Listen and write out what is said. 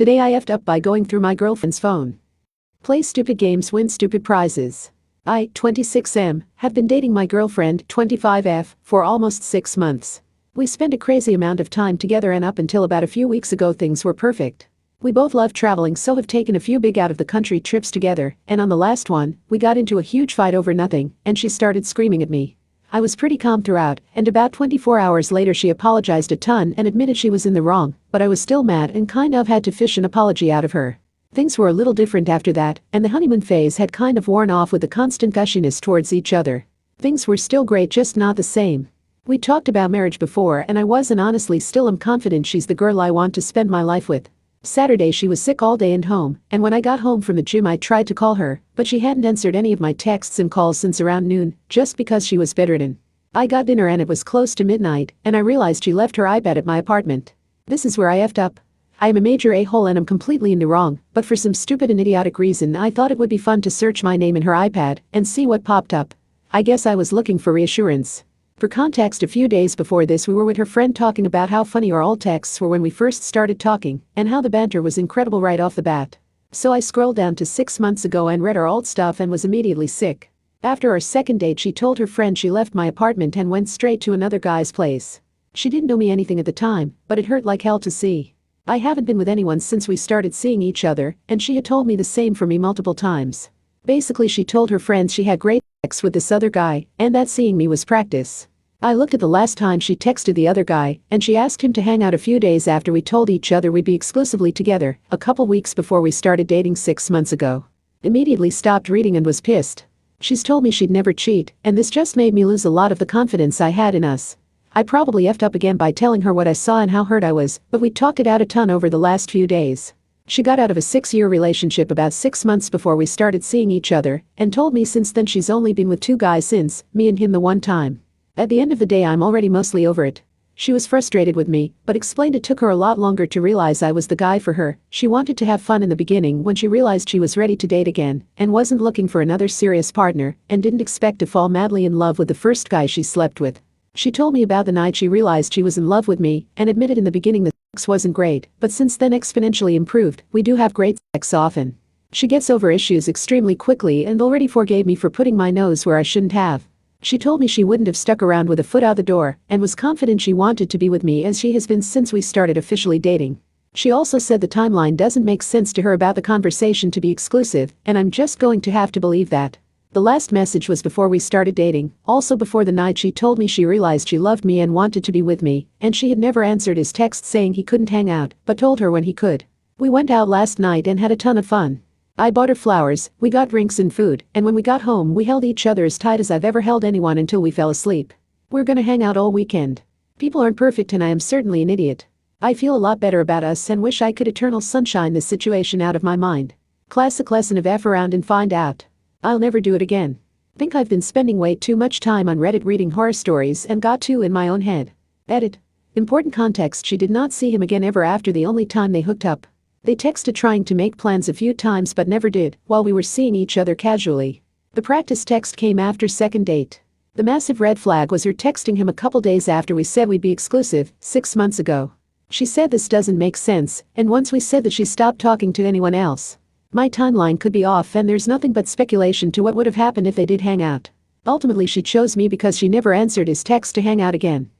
Today I effed up by going through my girlfriend's phone. Play stupid games, win stupid prizes. I, 26M, have been dating my girlfriend, 25F, for almost 6 months. We spent a crazy amount of time together and up until about a few weeks ago things were perfect. We both love traveling, so have taken a few big out-of-the-country trips together, and on the last one, we got into a huge fight over nothing, and she started screaming at me. I was pretty calm throughout, and about 24 hours later she apologized a ton and admitted she was in the wrong, but I was still mad and kind of had to fish an apology out of her. Things were a little different after that, and the honeymoon phase had kind of worn off with the constant gushiness towards each other. Things were still great, just not the same. We talked about marriage before, and I was and honestly still am confident she's the girl I want to spend my life with. Saturday she was sick all day and home, and when I got home from the gym I tried to call her, but she hadn't answered any of my texts and calls since around noon, just because she was bedridden. I got dinner and it was close to midnight, and I realized she left her iPad at my apartment. This is where I effed up. I am a major a-hole and I'm completely in the wrong, but for some stupid and idiotic reason I thought it would be fun to search my name in her iPad and see what popped up. I guess I was looking for reassurance. For context, a few days before this we were with her friend talking about how funny our old texts were when we first started talking, and how the banter was incredible right off the bat. So I scrolled down to 6 months ago and read our old stuff and was immediately sick. After our second date she told her friend she left my apartment and went straight to another guy's place. She didn't know me anything at the time, but it hurt like hell to see. I haven't been with anyone since we started seeing each other, and she had told me the same for me multiple times. Basically she told her friends she had great sex with this other guy, and that seeing me was practice. I looked at the last time she texted the other guy, and she asked him to hang out a few days after we told each other we'd be exclusively together, a couple weeks before we started dating 6 months ago. Immediately stopped reading and was pissed. She's told me she'd never cheat, and this just made me lose a lot of the confidence I had in us. I probably effed up again by telling her what I saw and how hurt I was, but we talked it out a ton over the last few days. She got out of a 6-year relationship about 6 months before we started seeing each other, and told me since then she's only been with 2 guys since, me and him the one time. At the end of the day I'm already mostly over it. She was frustrated with me, but explained it took her a lot longer to realize I was the guy for her. She wanted to have fun in the beginning when she realized she was ready to date again, and wasn't looking for another serious partner, and didn't expect to fall madly in love with the first guy she slept with. She told me about the night she realized she was in love with me, and admitted in the beginning the sex wasn't great, but since then exponentially improved. We do have great sex often. She gets over issues extremely quickly and already forgave me for putting my nose where I shouldn't have. She told me she wouldn't have stuck around with a foot out the door, and was confident she wanted to be with me as she has been since we started officially dating. She also said the timeline doesn't make sense to her about the conversation to be exclusive, and I'm just going to have to believe that. The last message was before we started dating, also before the night she told me she realized she loved me and wanted to be with me, and she had never answered his text saying he couldn't hang out, but told her when he could. We went out last night and had a ton of fun. I bought her flowers, we got drinks and food, and when we got home we held each other as tight as I've ever held anyone until we fell asleep. We're gonna hang out all weekend. People aren't perfect and I am certainly an idiot. I feel a lot better about us and wish I could eternal sunshine this situation out of my mind. Classic lesson of F around and find out. I'll never do it again. Think I've been spending way too much time on Reddit reading horror stories and got too in my own head. Edit. Important context: she did not see him again ever after the only time they hooked up. They texted trying to make plans a few times but never did, while we were seeing each other casually. The practice text came after second date. The massive red flag was her texting him a couple days after we said we'd be exclusive, 6 months ago. She said this doesn't make sense, and once we said that she stopped talking to anyone else. My timeline could be off and there's nothing but speculation to what would have happened if they did hang out. Ultimately she chose me because she never answered his text to hang out again.